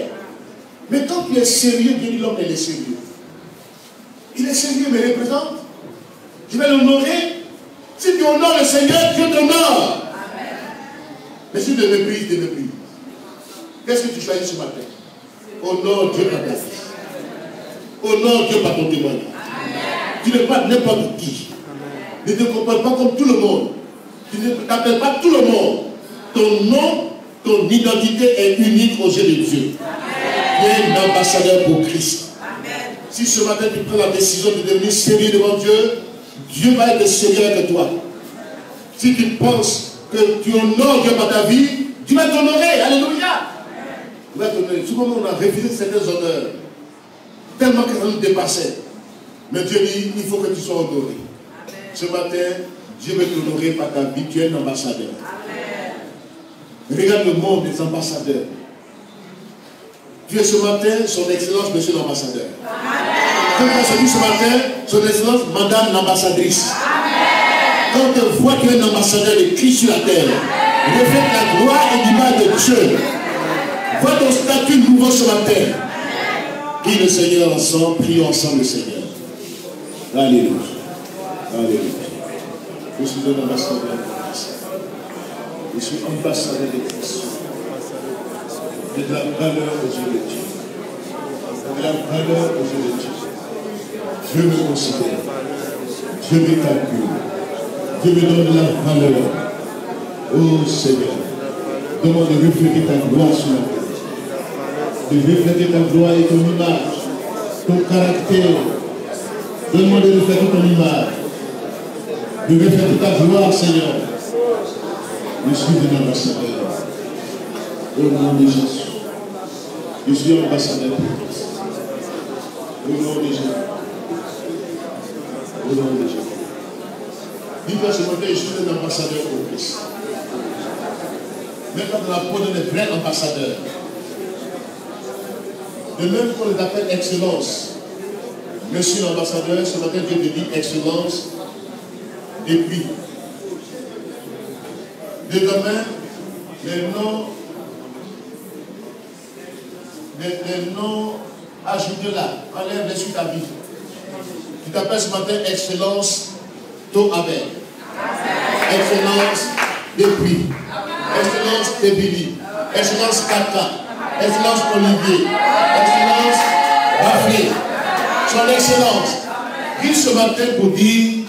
Mais quand tu es sérieux, Dieu dit, l'homme, il est sérieux. Il est sérieux, mais il représente. Je vais l'honorer. Si tu honores le Seigneur, Dieu t'honore. Mais si tu méprises, tu méprises. Qu'est-ce que tu choisis ce matin? Honore Dieu par ta vie. Honore Dieu par ton témoignage. Tu n'es pas n'importe qui. Ne te comporte pas comme tout le monde. Tu ne t'appelles pas tout le monde. Ton nom, ton identité est unique aux yeux de Dieu. Tu es un ambassadeur pour Christ. Si ce matin tu prends la décision de devenir sérieux devant Dieu, Dieu va être sérieux avec toi. Si tu penses que tu honores Dieu par ta vie, Dieu va t'honorer. Alléluia. Il va t'honorer. Souvent on a refusé certains honneurs, tellement que ça nous dépassait. Mais Dieu dit, il faut que tu sois honoré. Ce matin, Dieu veut t'honorer par ta vie. Tu es un ambassadeur. Regarde le monde des ambassadeurs. Tu es ce matin, son excellence, monsieur l'ambassadeur. Quand on se dit ce matin, son excellence, madame l'ambassadrice. Quand on voit tu es un ambassadeur de Christ sur la terre, reflète la gloire et l'image de Dieu. Vois ton statut nouveau ce matin. Prie le Seigneur ensemble, prions ensemble le Seigneur. Alléluia. Alléluia. Je suis un ambassadeur de Christ. Je suis ambassadeur de Christ. De la valeur aux yeux de Dieu. De la valeur aux yeux de Dieu. Je me considère. Je me calcule. Je me donne la valeur. Oh Seigneur, demande de refléter ta gloire sur la terre. De refléter ta gloire et ton image, ton caractère. Donne-moi de refléter ton image. De refléter ta gloire, Seigneur. Je suis un ambassadeur. Au nom de Jésus. Je suis ambassadeur pour Christ. Au nom de Jésus. Au nom de Jésus. Dis-toi ce matin, je suis un ambassadeur pour Christ. Même quand on a peau d'un vrai ambassadeur. De même qu'on les appelle excellence. Monsieur l'ambassadeur, ce matin, Dieu te dit excellence. Et puis, de demain, les noms ajoutés là, enlève-les sur ta vie. Tu t'appelles ce matin excellence, ton avec. Excellence, depuis. Excellence, Tébili. Excellence, Kaka. Excellence, Olivier. Excellence, Baflé. Son Excellence. Viens ce matin pour dire,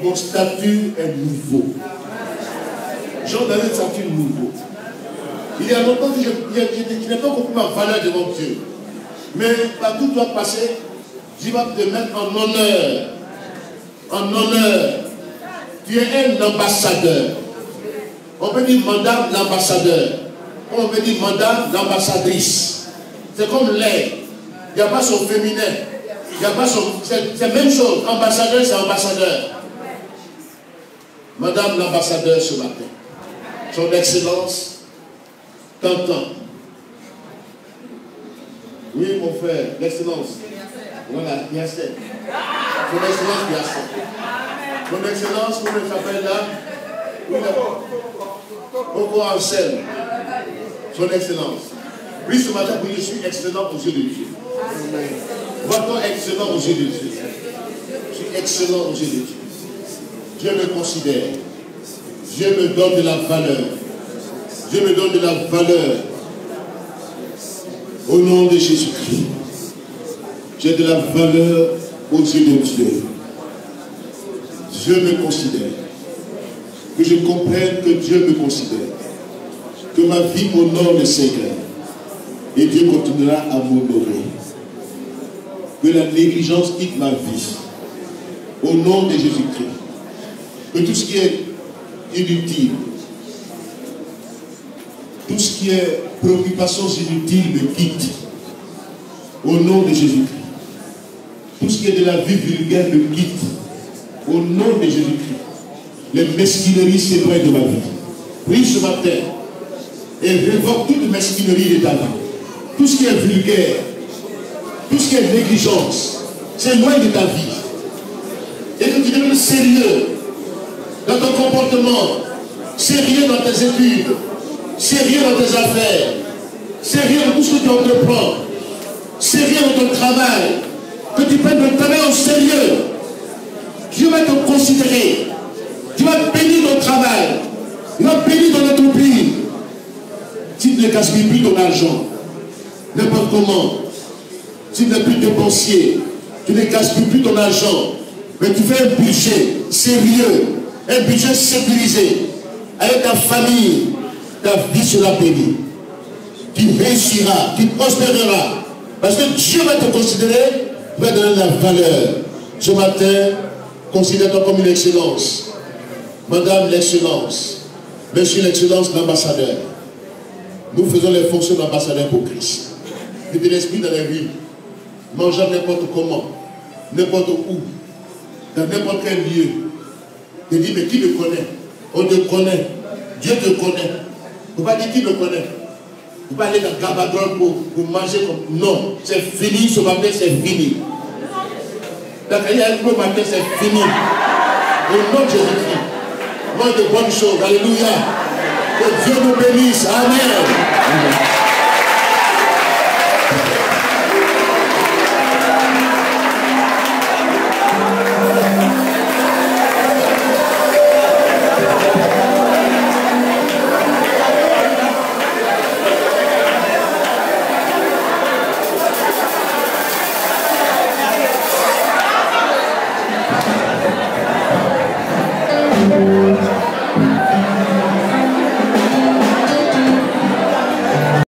mon statut est nouveau. Jean David, statut nouveau. Il y a longtemps que je n'ai pas compris ma valeur devant Dieu. Mais partout où tu vas passer, Dieu va te mettre en honneur. En honneur. Tu es un ambassadeur. On peut dire madame l'ambassadeur. On peut dire madame l'ambassadrice. C'est comme l'air. Il n'y a pas son féminin. Il n'y a pas son. C'est la même chose. Ambassadeur, c'est ambassadeur. Madame l'ambassadeur ce matin. Son Excellence t'entend. Oui, mon frère, l'Excellence. Voilà, Piacet. Son Excellence Piacet. Son Excellence, comment il s'appelle là? Oui, Coco Ansel. Son Excellence. Oui, ce matin, oui, je suis excellent aux yeux de Dieu. Vois-toi excellent aux yeux de Dieu. Je suis excellent aux yeux de Dieu. Dieu me considère. Dieu me donne de la valeur. Dieu me donne de la valeur. Au nom de Jésus-Christ. J'ai de la valeur aux yeux de Dieu. Dieu me considère. Que je comprenne que Dieu me considère. Que ma vie honore le Seigneur. Et Dieu continuera à m'honorer. Que la négligence quitte ma vie. Au nom de Jésus-Christ. Que tout ce qui est inutile, tout ce qui est préoccupations inutiles me quitte. Au nom de Jésus-Christ. Tout ce qui est de la vie vulgaire me quitte. Au nom de Jésus-Christ. Les mesquineries s'éloignent de ma vie. Prie ce matin et révoque toute mesquinerie de ta vie. Tout ce qui est vulgaire, tout ce qui est négligence, s'éloigne de ta vie. Et que tu deviennes sérieux dans ton comportement, sérieux dans tes études, sérieux dans tes affaires, sérieux dans tout ce que tu entreprends, sérieux dans ton travail, que tu prennes le travail au sérieux. Dieu va te considérer. Tu vas bénir ton travail. Tu vas bénir ton entreprise. Si tu ne gaspilles plus ton argent, n'importe comment, si tu n'es plus dépensier, tu ne gaspilles plus ton argent, mais tu fais un budget sérieux, un budget sécurisé, avec ta famille, ta vie sera bénie. Tu réussiras, tu prospéreras. Parce que Dieu va te considérer, va te donner la valeur. Ce matin, considère-toi comme une excellence. Madame l'excellence, Monsieur l'excellence l'ambassadeur. Nous faisons les fonctions d'ambassadeur pour Christ. Que de l'esprit dans les vies, mangeant n'importe comment, n'importe où, dans n'importe quel lieu. Tu dis, mais qui me connaît? On te connaît. Dieu te connaît. Il ne faut pas dire qui me connaît. Il ne faut pas aller dans Gabadron pour manger comme. Non, c'est fini ce matin, c'est fini. Dans le matin, c'est fini. Au nom de Jésus-Christ. Moi de bonnes choses. Alléluia. Que Dieu nous bénisse. Amen.